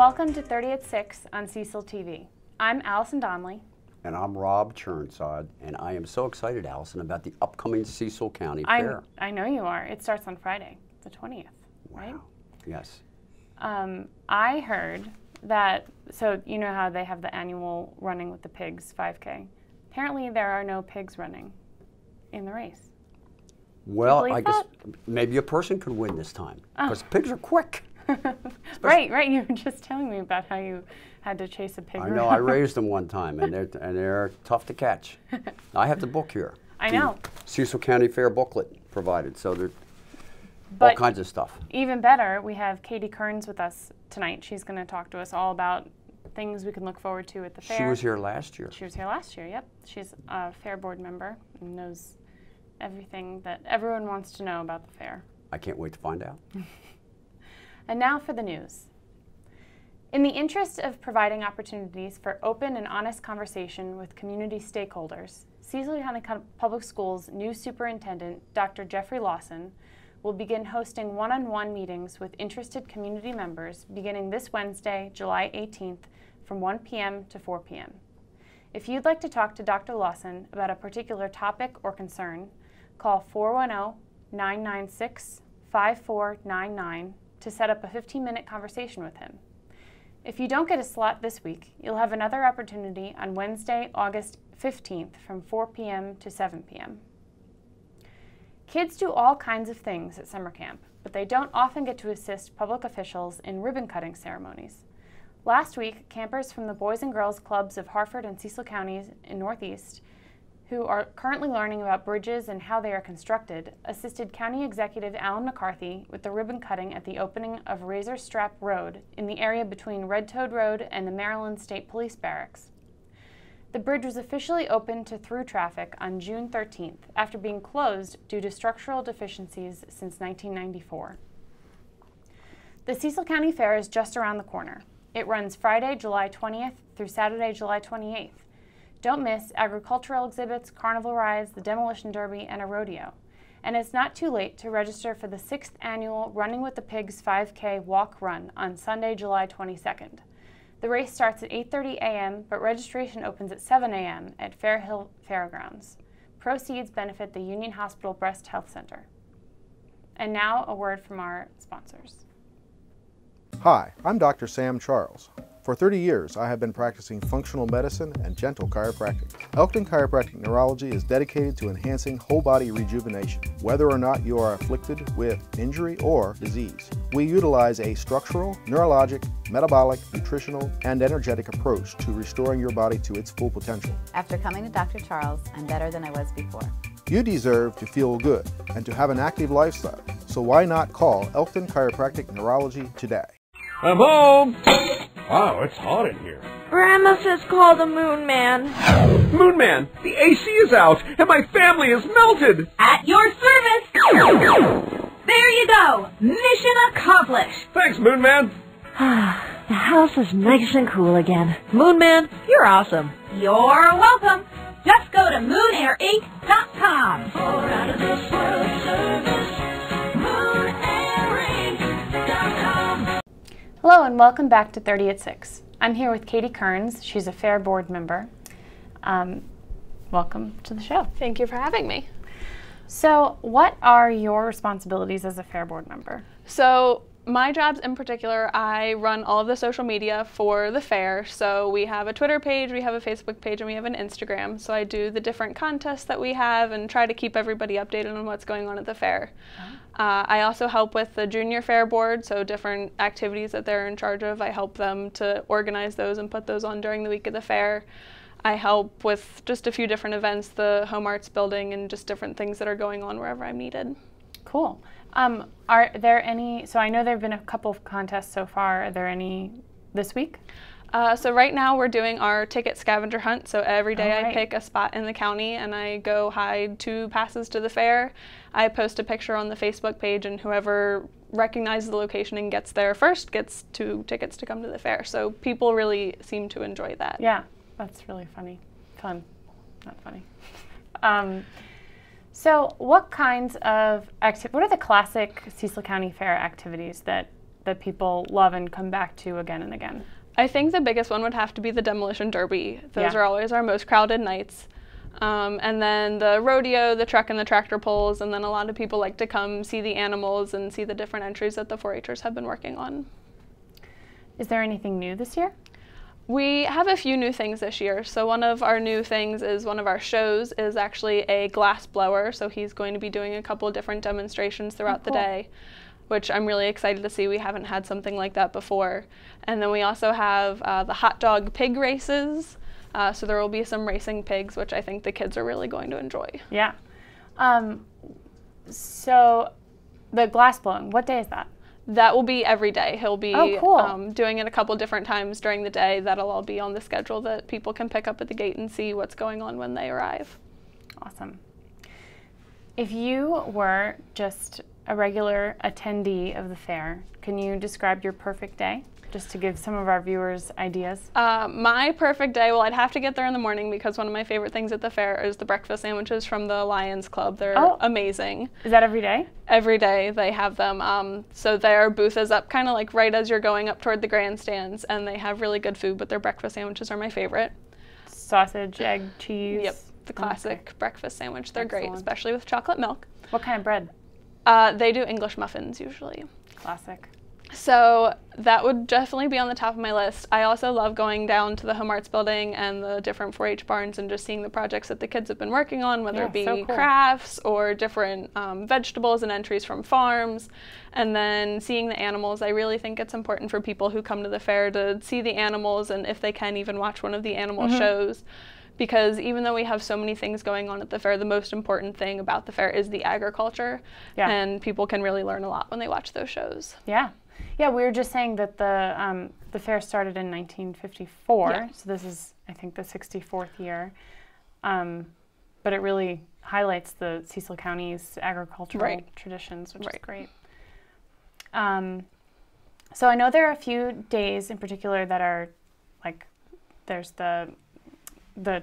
Welcome to 30 at 6 on Cecil TV. I'm Allison Donnelly. And I'm Rob Churnside, and I am so excited, Allison, about the upcoming Cecil County Fair. I know you are. It starts on Friday, the 20th, right? Wow, yes. I heard that, so you know how they have the annual Running with the Pigs 5K. Apparently there are no pigs running in the race. Well, I guess maybe a person could win this time, because pigs are quick. Right. You were just telling me about how you had to chase a pig. I know. I raised them one time, and they're tough to catch. I have the book here. I know. Cecil County Fair booklet provided, so there's all kinds of stuff. Even better, we have Katy Kerns with us tonight. She's going to talk to us all about things we can look forward to at the fair. She was here last year. She was here last year, yep. She's a fair board member and knows everything that everyone wants to know about the fair. I can't wait to find out. And now for the news. In the interest of providing opportunities for open and honest conversation with community stakeholders, Cecil County Public Schools' new superintendent, Dr. Jeffrey Lawson, will begin hosting one-on-one meetings with interested community members beginning this Wednesday, July 18th, from 1 p.m. to 4 p.m. If you'd like to talk to Dr. Lawson about a particular topic or concern, call 410-996-5499 to set up a 15-minute conversation with him. If you don't get a slot this week, you'll have another opportunity on Wednesday, August 15th from 4 p.m. to 7 p.m. Kids do all kinds of things at summer camp, but they don't often get to assist public officials in ribbon-cutting ceremonies. Last week, campers from the Boys and Girls Clubs of Harford and Cecil counties in Northeast, who are currently learning about bridges and how they are constructed, assisted County Executive Alan McCarthy with the ribbon cutting at the opening of Razor Strap Road in the area between Red Toad Road and the Maryland State Police Barracks. The bridge was officially opened to through traffic on June 13th after being closed due to structural deficiencies since 1994. The Cecil County Fair is just around the corner. It runs Friday, July 20th through Saturday, July 28th. Don't miss agricultural exhibits, carnival rides, the demolition derby, and a rodeo. And it's not too late to register for the 6th annual Running with the Pigs 5K Walk Run on Sunday, July 22nd. The race starts at 8:30 a.m., but registration opens at 7 a.m. at Fairhill Fairgrounds. Proceeds benefit the Union Hospital Breast Health Center. And now a word from our sponsors. Hi, I'm Dr. Sam Charles. For 30 years, I have been practicing functional medicine and gentle chiropractic. Elkton Chiropractic Neurology is dedicated to enhancing whole-body rejuvenation, whether or not you are afflicted with injury or disease. We utilize a structural, neurologic, metabolic, nutritional, and energetic approach to restoring your body to its full potential. After coming to Dr. Charles, I'm better than I was before. You deserve to feel good and to have an active lifestyle, so why not call Elkton Chiropractic Neurology today? I'm home! Wow, it's hot in here. Grandma says call the Moon Man. Moon Man, the AC is out and my family is melted! At your service! There you go! Mission accomplished! Thanks, Moon Man! The house is nice and cool again. Moon Man, you're awesome. You're welcome! Just go to moonair8.com. For out of this world service, moonair8.com. Hello and welcome back to 30 at 6. I'm here with Katy Kerns. She's a fair board member. Welcome to the show. Thank you for having me. So what are your responsibilities as a fair board member? So my jobs in particular, I run all of the social media for the fair. So we have a Twitter page, we have a Facebook page, and we have an Instagram. So I do the different contests that we have and try to keep everybody updated on what's going on at the fair. I also help with the junior fair board, so different activities that they're in charge of. I help them to organize those and put those on during the week of the fair. I help with just a few different events, the Home Arts Building, and just different things that are going on wherever I'm needed. Cool. Are there any, so I know there have been a couple of contests so far. Are there any this week? So right now we're doing our ticket scavenger hunt. So every day I pick a spot in the county and I go hide 2 passes to the fair. I post a picture on the Facebook page and whoever recognizes the location and gets there first gets 2 tickets to come to the fair. So people really seem to enjoy that. Yeah, that's really funny. Fun, not funny. So what kinds of what are the classic Cecil County Fair activities that that people love and come back to again and again? I think the biggest one would have to be the Demolition Derby. Those Yeah. are always our most crowded nights. And then the rodeo, the truck and the tractor pulls, and then a lot of people like to come see the animals and see the different entries that the 4-Hers have been working on. Is there anything new this year? We have a few new things this year. So one of our new things is one of our shows is actually a glass blower. So he's going to be doing a couple of different demonstrations throughout the day, which I'm really excited to see. We haven't had something like that before. And then we also have the hot dog pig races. So there will be some racing pigs, which I think the kids are really going to enjoy. Yeah. So the glass blowing, what day is that? That will be every day. He'll be cool. doing it a couple different times during the day. That'll all be on the schedule that people can pick up at the gate and see what's going on when they arrive. Awesome. If you were just a regular attendee of the fair, can you describe your perfect day? Just to give some of our viewers ideas. My perfect day, well, I'd have to get there in the morning because one of my favorite things at the fair is the breakfast sandwiches from the Lions Club. They're amazing. Is that every day? Every day they have them. So their booth is up kind of like right as you're going up toward the grandstands, and they have really good food, but their breakfast sandwiches are my favorite. Sausage, egg, cheese? Yep, the classic breakfast sandwich. They're great, Excellent. especially with chocolate milk. What kind of bread? They do English muffins usually. Classic. So that would definitely be on the top of my list. I also love going down to the Home Arts Building and the different 4-H barns and just seeing the projects that the kids have been working on, whether it be crafts or different vegetables and entries from farms, and then seeing the animals. I really think it's important for people who come to the fair to see the animals, and if they can, even watch one of the animal shows. Because even though we have so many things going on at the fair, the most important thing about the fair is the agriculture, and people can really learn a lot when they watch those shows. Yeah. Yeah, we were just saying that the fair started in 1954, so this is, I think, the 64th year. But it really highlights the Cecil County's agricultural traditions, which is great. So I know there are a few days in particular that are, like, there's the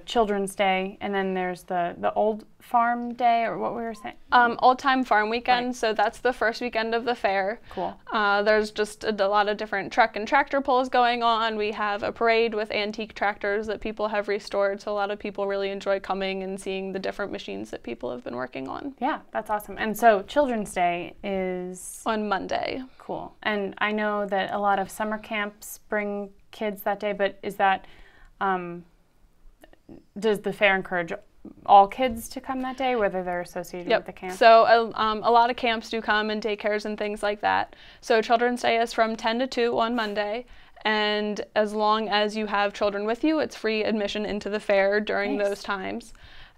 Children's Day, and then there's the Old Farm Day, or what we were saying? Old Time Farm Weekend, so that's the first weekend of the fair. Cool. There's just a lot of different truck and tractor pulls going on. We have a parade with antique tractors that people have restored, so a lot of people really enjoy coming and seeing the different machines that people have been working on. Yeah, that's awesome. And so Children's Day is? On Monday. Cool. And I know that a lot of summer camps bring kids that day, but is that... does the fair encourage all kids to come that day, whether they're associated with the camp? So a lot of camps do come, and daycares and things like that. So Children's Day is from 10 to 2 on Monday, and as long as you have children with you, it's free admission into the fair during those times.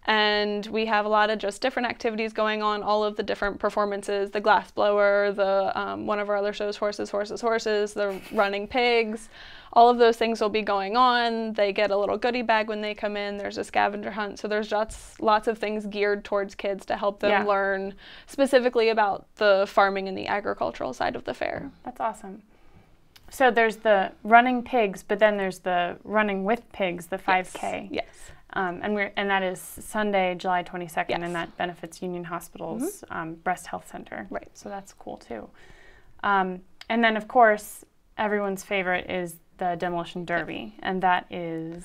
And we have a lot of just different activities going on, all of the different performances, the glass blower, the one of our other shows, Horses, Horses, Horses, the running pigs. All of those things will be going on. They get a little goodie bag when they come in. There's a scavenger hunt. So there's lots of things geared towards kids to help them learn specifically about the farming and the agricultural side of the fair. That's awesome. So there's the running pigs, but then there's the running with pigs, the 5K. Yes. And that is Sunday, July 22nd, and that benefits Union Hospital's Breast Health Center. Right. So that's cool too. And then, of course, everyone's favorite is the Demolition Derby, and that is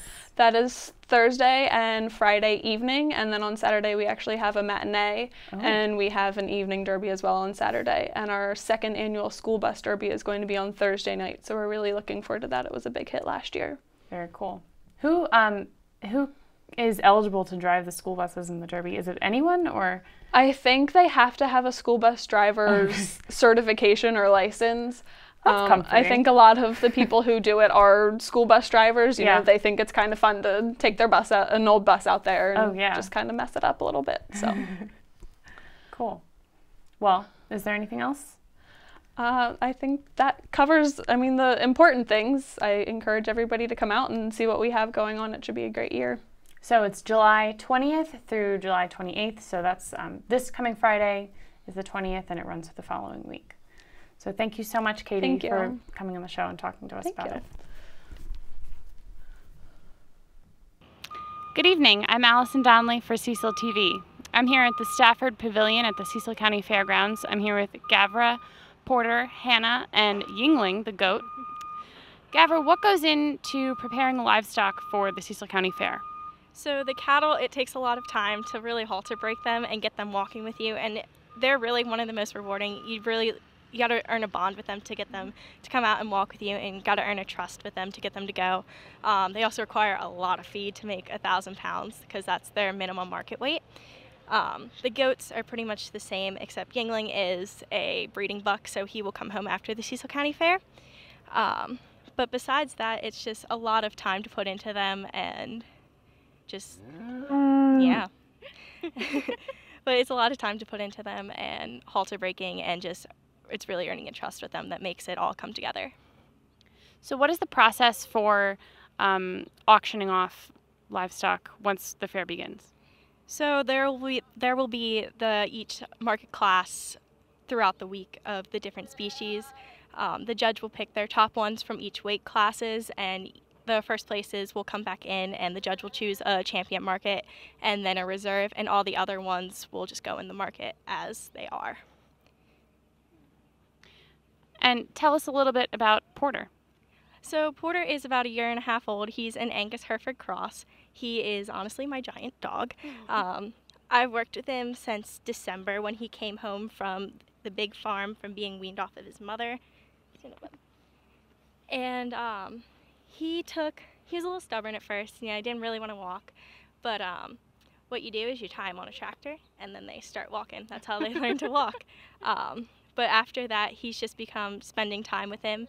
Thursday and Friday evening, and then on Saturday we actually have a matinee, and we have an evening derby as well on Saturday. And our second annual school bus derby is going to be on Thursday night, so we're really looking forward to that. It was a big hit last year. Very cool. Who is eligible to drive the school buses in the derby? Is it anyone, or? I think they have to have a school bus driver's certification or license. I think a lot of the people who do it are school bus drivers. You know, they think it's kind of fun to take their bus out, an old bus out there, and just kind of mess it up a little bit. So, cool. Well, is there anything else? I think that covers, the important things. I encourage everybody to come out and see what we have going on. It should be a great year. So it's July 20th through July 28th. So that's this coming Friday is the 20th, and it runs for the following week. So thank you so much, Katie, for coming on the show and talking to us about it. Good evening. I'm Allison Donnelly for Cecil TV. I'm here at the Stafford Pavilion at the Cecil County Fairgrounds. I'm here with Gavra Porter, Hannah, and Yingling, the goat. Gavra, what goes into preparing livestock for the Cecil County Fair? So the cattle, it takes a lot of time to really halter break them and get them walking with you, and they're really one of the most rewarding. You got to earn a bond with them to get them to come out and walk with you, and got to earn a trust with them to get them to go. They also require a lot of feed to make 1,000 pounds because that's their minimum market weight. The goats are pretty much the same, except Yingling is a breeding buck, so he will come home after the Cecil County Fair. But besides that, it's just a lot of time to put into them, and just, yeah. But it's a lot of time to put into them and halter breaking, and just, it's really earning a trust with them that makes it all come together. So what is the process for auctioning off livestock once the fair begins? So there will be each market class throughout the week of the different species. The judge will pick their top ones from each weight classes, and the first places will come back in, and the judge will choose a champion market and then a reserve, and all the other ones will just go in the market as they are. And tell us a little bit about Porter. So Porter is about 1.5 years old. He's an Angus Hereford cross. He is honestly my giant dog. I've worked with him since December when he came home from the big farm from being weaned off of his mother. And he was a little stubborn at first. I didn't really want to walk, but what you do is you tie him on a tractor and then they start walking. That's how they learn to walk. But after that, he's just become spending time with him.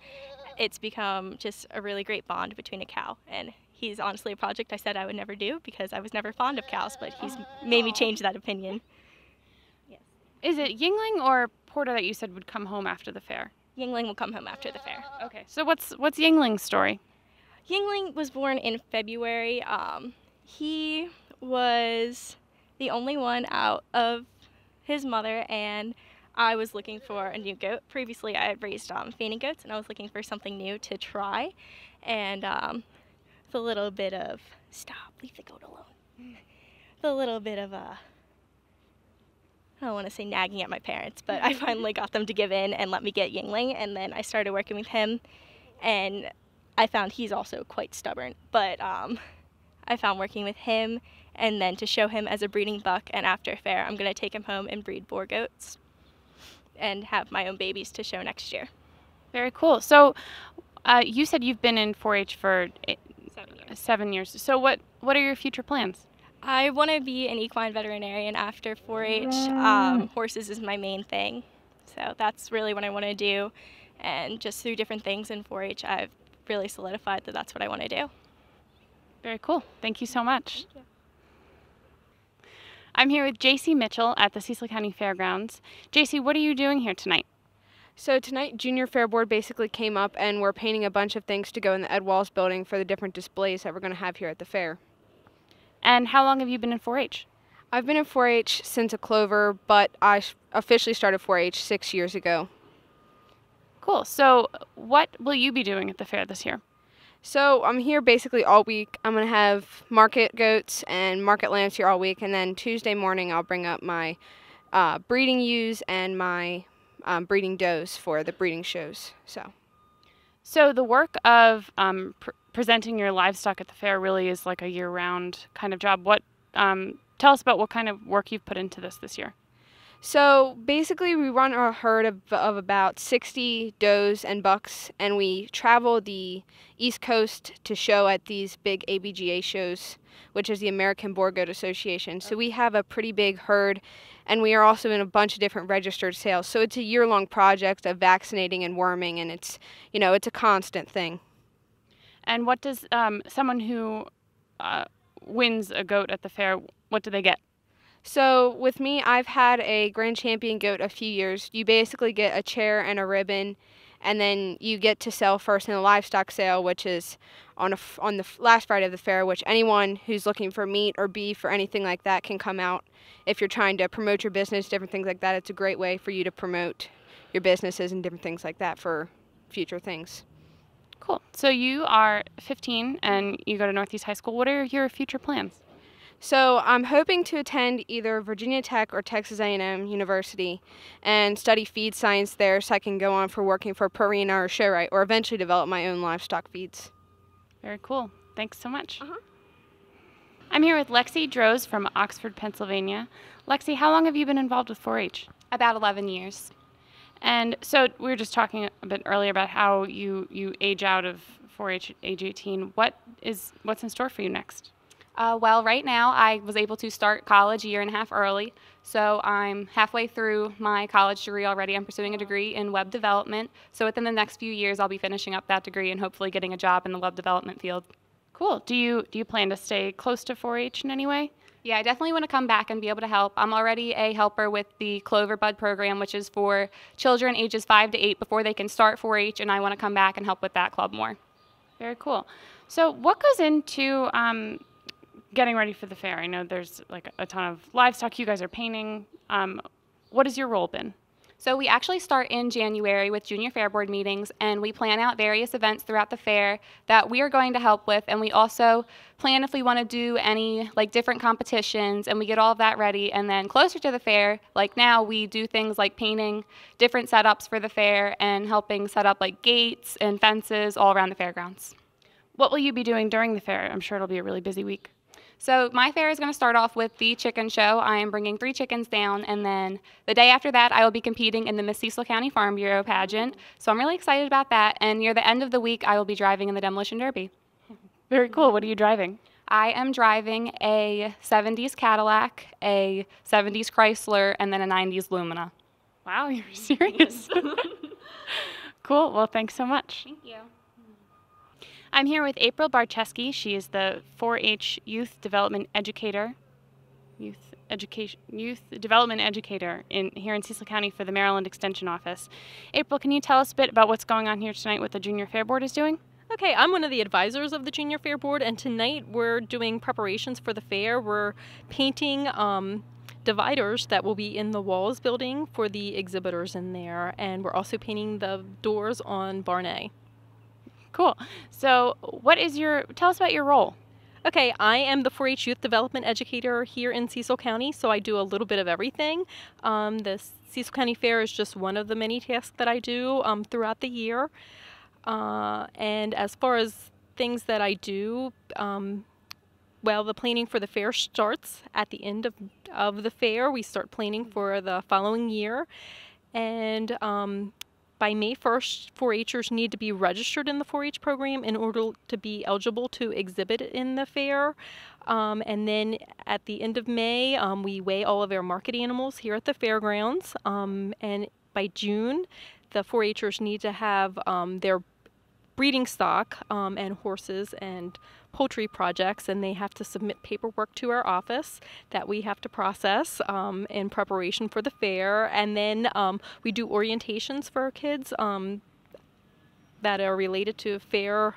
It's become just a really great bond between a cow, and he's honestly a project I said I would never do because I was never fond of cows, but he's made me change that opinion. Yes. Is it Yingling or Porter that you said would come home after the fair? Yingling will come home after the fair. Okay, so what's Yingling's story? Yingling was born in February. He was the only one out of his mother, and I was looking for a new goat. Previously, I had raised fainting goats, and I was looking for something new to try. And with a little bit of, stop, leave the goat alone. With a little bit of I don't want to say nagging at my parents, but I finally got them to give in and let me get Yingling, and then I started working with him, and I found he's also quite stubborn. But I found working with him, and then to show him as a breeding buck, and after fair, I'm going to take him home and breed boar goats and have my own babies to show next year. Very cool. So you said you've been in 4-H for 7 years. So what are your future plans? I want to be an equine veterinarian after 4-H. Horses is my main thing. So that's really what I want to do. And just through different things in 4-H, I've really solidified that that's what I want to do. Very cool. Thank you so much. Thank you. I'm here with JC Mitchell at the Cecil County Fairgrounds. JC, what are you doing here tonight? So tonight, Junior Fair Board basically came up and we're painting a bunch of things to go in the Ed Walls building for the different displays that we're going to have here at the fair. And how long have you been in 4-H? I've been in 4-H since a Clover, but I officially started 4-H 6 years ago. Cool. So what will you be doing at the fair this year? So I'm here basically all week. I'm going to have market goats and market lambs here all week, and then Tuesday morning I'll bring up my breeding ewes and my breeding does for the breeding shows. So the work of presenting your livestock at the fair really is like a year-round kind of job. Tell us about what kind of work you've put into this year. So basically we run a herd of about 60 does and bucks, and we travel the East Coast to show at these big ABGA shows, which is the American Boar Goat Association. So we have a pretty big herd, and we are also in a bunch of different registered sales. So it's a year-long project of vaccinating and worming, and it's a constant thing. And what does someone who wins a goat at the fair, what do they get? So with me, I've had a grand champion goat a few years. You basically get a chair and a ribbon, and then you get to sell first in a livestock sale, which is on the last Friday of the fair, which anyone who's looking for meat or beef or anything like that can come out. If you're trying to promote your business, different things like that, it's a great way for you to promote your businesses and different things like that for future things. Cool. So you are 15 and you go to Northeast High School. What are your future plans? So I'm hoping to attend either Virginia Tech or Texas A&M University and study feed science there so I can go on for working for Purina or Showrite or eventually develop my own livestock feeds. Very cool. Thanks so much. I'm here with Lexi Droz from Oxford, Pennsylvania. Lexi, how long have you been involved with 4-H? About 11 years. And so we were just talking a bit earlier about how you age out of 4-H at age 18. What's in store for you next? Well, right now I was able to start college a year and a half early, so I'm halfway through my college degree already. I'm pursuing a degree in web development, so within the next few years I'll be finishing up that degree and hopefully getting a job in the web development field. Cool. Do you plan to stay close to 4-H in any way? Yeah, I definitely want to come back and be able to help. I'm already a helper with the Clover Bud program, which is for children ages 5 to 8 before they can start 4-H, and I want to come back and help with that club more. Very cool. So what goes into getting ready for the fair? I know there's like a ton of livestock you guys are painting. What has your role been? So we actually start in January with Junior Fair Board meetings, and we plan out various events throughout the fair that we are going to help with, and we also plan if we want to do any like different competitions, and we get all of that ready. And then closer to the fair, like now, we do things like painting different setups for the fair and helping set up like gates and fences all around the fairgrounds. What will you be doing during the fair? I'm sure it'll be a really busy week. So my fair is going to start off with the chicken show. I am bringing 3 chickens down, and then the day after that I will be competing in the Miss Cecil County Farm Bureau pageant. So I'm really excited about that, and near the end of the week I will be driving in the Demolition Derby. Very cool. What are you driving? I am driving a 70s Cadillac, a 70s Chrysler, and then a 90s Lumina. Wow, you're serious. Cool. Well, thanks so much. Thank you. I'm here with April Barcheski. She is the 4-H Youth Development Educator, Youth Development Educator here in Cecil County for the Maryland Extension Office. April, can you tell us a bit about what's going on here tonight, what the Junior Fair Board is doing? Okay, I'm one of the advisors of the Junior Fair Board, and tonight we're doing preparations for the fair. We're painting dividers that will be in the walls building for the exhibitors in there, and we're also painting the doors on Barn A. Cool. So tell us about your role. Okay, I am the 4-H Youth Development Educator here in Cecil County, so I do a little bit of everything. The Cecil County Fair is just one of the many tasks that I do throughout the year. And as far as things that I do, well, the planning for the fair starts at the end of the fair. We start planning for the following year. And by May 1st, 4-Hers need to be registered in the 4-H program in order to be eligible to exhibit in the fair. And then at the end of May, we weigh all of our market animals here at the fairgrounds. And by June, the 4-Hers need to have their breeding stock and horses and poultry projects, and they have to submit paperwork to our office that we have to process in preparation for the fair. And then we do orientations for our kids that are related to fair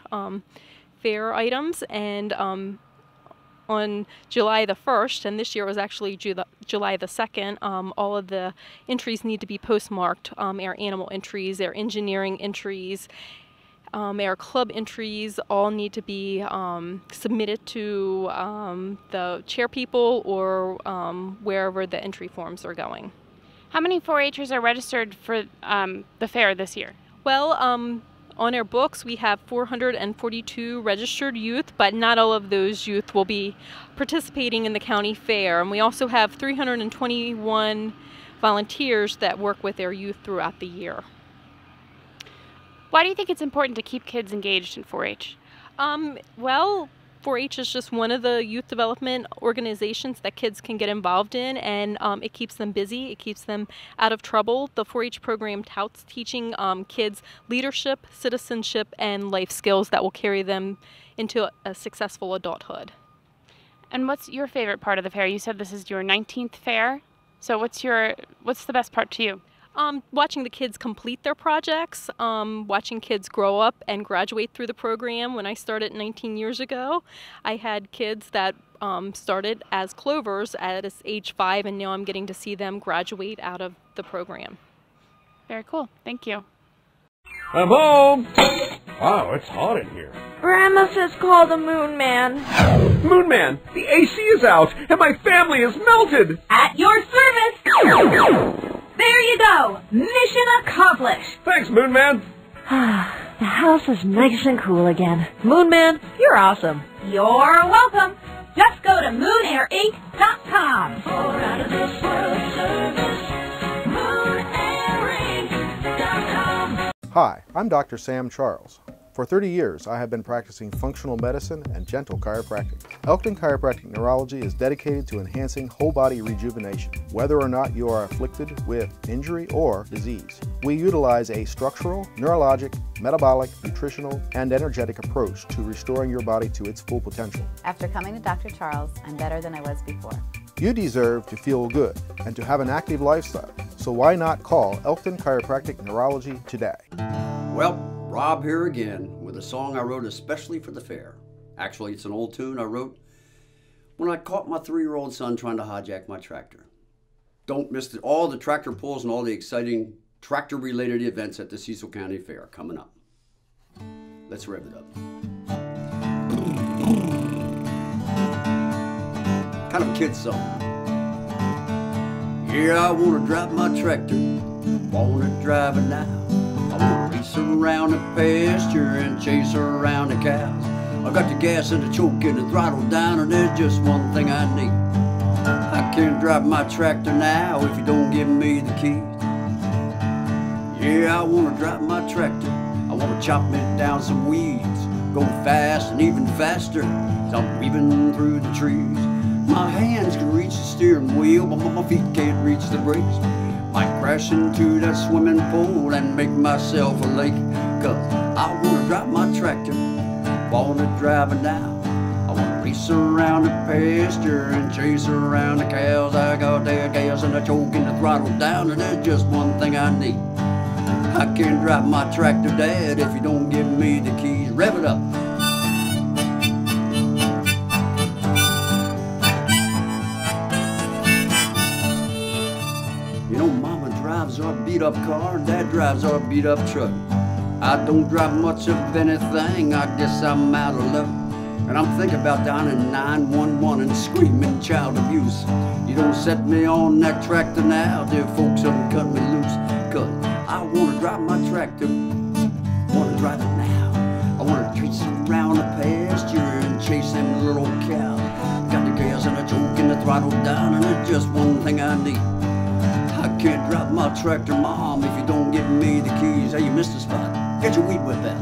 items. And on July the 1st, and this year was actually July the 2nd, all of the entries need to be postmarked, our animal entries, our engineering entries, our club entries all need to be submitted to the chair people or wherever the entry forms are going. How many 4-Hers are registered for the fair this year? Well, on our books we have 442 registered youth, but not all of those youth will be participating in the county fair. And we also have 321 volunteers that work with our youth throughout the year. Why do you think it's important to keep kids engaged in 4-H? Well, 4-H is just one of the youth development organizations that kids can get involved in, and it keeps them busy, it keeps them out of trouble. The 4-H program touts teaching kids leadership, citizenship, and life skills that will carry them into a successful adulthood. And what's your favorite part of the fair? You said this is your 19th fair, so what's the best part to you? Watching the kids complete their projects, watching kids grow up and graduate through the program. When I started 19 years ago, I had kids that started as clovers at age 5, and now I'm getting to see them graduate out of the program. Very cool. Thank you. I'm home! Wow, it's hot in here. Grandma says call the Moon Man. Moon Man, the AC is out and my family is melted. At your service. There you go. Mission accomplished. Thanks, Moon Man. The house is nice and cool again. Moon Man, you're awesome. You're welcome. Just go to MoonAirInc.com. For out of this world service, MoonAirInc.com. Hi, I'm Dr. Sam Charles. For 30 years, I have been practicing functional medicine and gentle chiropractic. Elkton Chiropractic Neurology is dedicated to enhancing whole body rejuvenation, whether or not you are afflicted with injury or disease. We utilize a structural, neurologic, metabolic, nutritional, and energetic approach to restoring your body to its full potential. After coming to Dr. Charles, I'm better than I was before. You deserve to feel good and to have an active lifestyle, so why not call Elkton Chiropractic Neurology today? Well, Rob here again with a song I wrote especially for the fair. Actually, it's an old tune I wrote when I caught my 3-year-old son trying to hijack my tractor. Don't miss all the tractor pulls and all the exciting tractor-related events at the Cecil County Fair coming up. Let's rev it up. Kind of a kid's song. Yeah, I want to drive my tractor, want to drive it now. I want to race around the pasture and chase around the cows. I got the gas and the choke and the throttle down, and there's just one thing I need. I can't drive my tractor now if you don't give me the keys. Yeah, I want to drive my tractor. I want to chop me down some weeds, go fast and even faster as I'm weaving through the trees. My hands can reach the steering wheel, but my feet can't reach the brakes. Might crash into that swimming pool and make myself a lake. Cause I wanna drive my tractor, wanna drive it now. I wanna race around the pasture and chase around the cows. I got that gas and the choke and the throttle down, and there's just one thing I need. I can't drive my tractor, Dad, if you don't give me the keys. Rev it up. Mama drives our beat-up car, Dad drives our beat-up truck. I don't drive much of anything, I guess I'm out of luck. And I'm thinking about dialing 911 and screaming child abuse. You don't set me on that tractor now, dear folks, don't cut me loose. Cause I wanna drive my tractor, wanna drive it now. I wanna chase around the pasture and chase them little cows. Got the gas and the choke and the throttle down, and there's just one thing I need. I can't drive my tractor, Mom, if you don't give me the keys. Hey, you missed a spot. Get your weed whip out.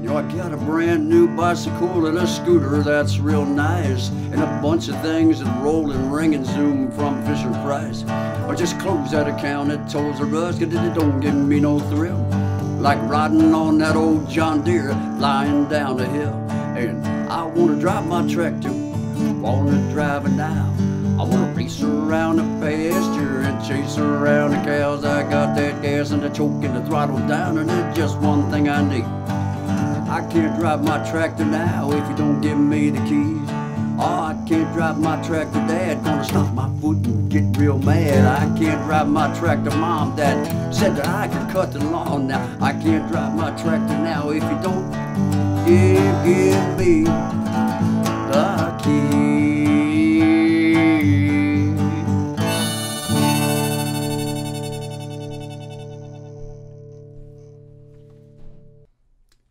I got a brand new bicycle and a scooter that's real nice, and a bunch of things that roll and ring and zoom from Fisher Price. Or just clothes at a count at Toys R Us, cause it don't give me no thrill. Like riding on that old John Deere flying down the hill. And I wanna drive my tractor, wanna drive it now. I wanna race around the pasture and chase around the cows. I got that gas and the choke and the throttle down, and there's just one thing I need. I can't drive my tractor now if you don't give me the keys. Oh, I can't drive my tractor, Dad, gonna stomp my foot and get real mad. I can't drive my tractor, Mom, Dad said that I could cut the lawn. Now I can't drive my tractor now if you don't give me the keys.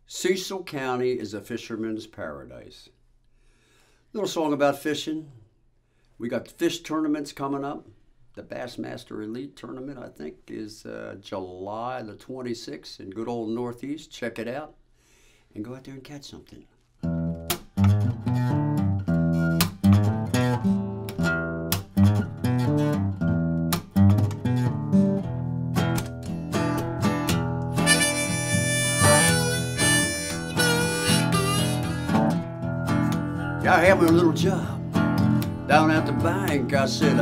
Cecil County is a fisherman's paradise. Little song about fishing. We got fish tournaments coming up. The Bassmaster Elite Tournament, I think, is July the 26th in good old Northeast. Check it out and go out there and catch something. I have a little job down at the bank. I said,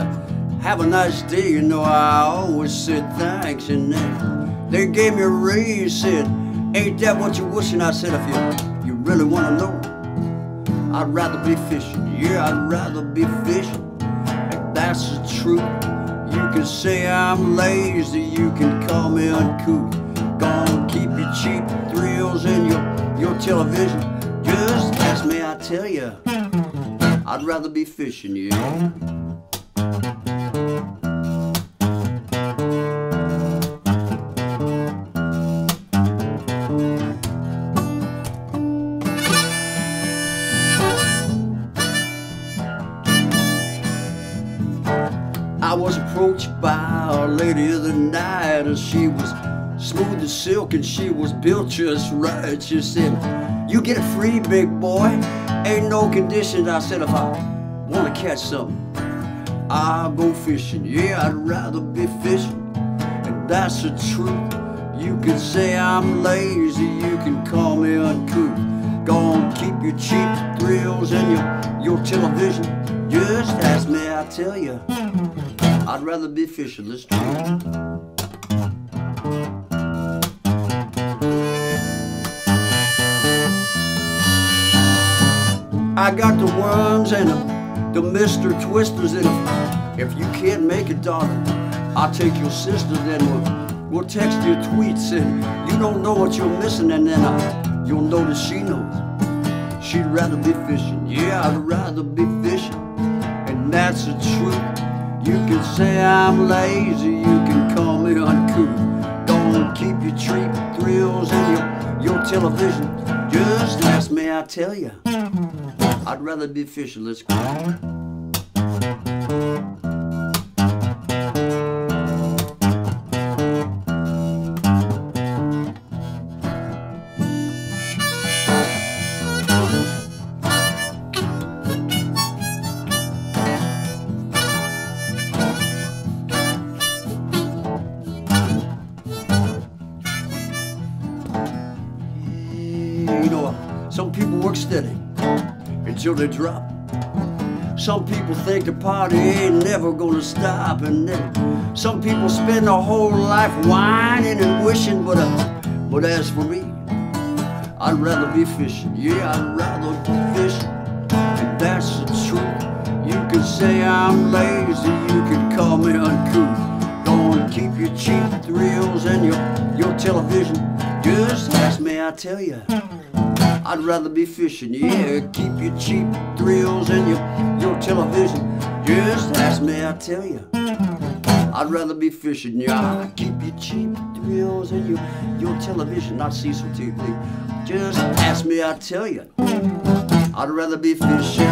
have a nice day, you know I always said thanks. And then they gave me a raise, said, Ain't that what you're wishing? I said, if you really wanna know, I'd rather be fishing. Yeah, I'd rather be fishing. And that's the truth. You can say I'm lazy, you can call me uncouth. Gonna keep your cheap thrills in your television. Just ask me, I tell you, I'd rather be fishing, yeah. I was approached by a lady of the night, and she was smooth as silk and she was built just right. She said, you get it free, big boy, ain't no conditions. I said, if I want to catch something, I'll go fishing. Yeah, I'd rather be fishing, and that's the truth. You can say I'm lazy, you can call me uncouth. Gonna keep your cheap thrills and your television. Just ask me, I tell you, I'd rather be fishing. Let's do it. I got the worms and the Mr. Twisters, and if you can't make it, darling, I'll take your sister. Then we'll text your tweets, and you don't know what you're missing, and then you'll know that she knows. She'd rather be fishing. Yeah, I'd rather be fishing, and that's the truth. You can say I'm lazy, you can call me uncouth. Don't keep your cheap thrills and your television. Just ask me, I tell you, I'd rather be fishing. Let's go. You know, some people work steady until they drop. Some people think the party ain't never gonna stop, and then some people spend their whole life whining and wishing, but as for me, I'd rather be fishing. Yeah, I'd rather be fishing, and that's the truth. You can say I'm lazy, you can call me uncouth. Don't keep your cheap thrills and your television. Just ask me, I tell you, I'd rather be fishing. Yeah, keep your cheap thrills and your television. Just ask me, I tell you, I'd rather be fishing. Yeah, keep your cheap thrills and your television. Not Cecil TV. Just ask me, I tell you, I'd rather be fishing.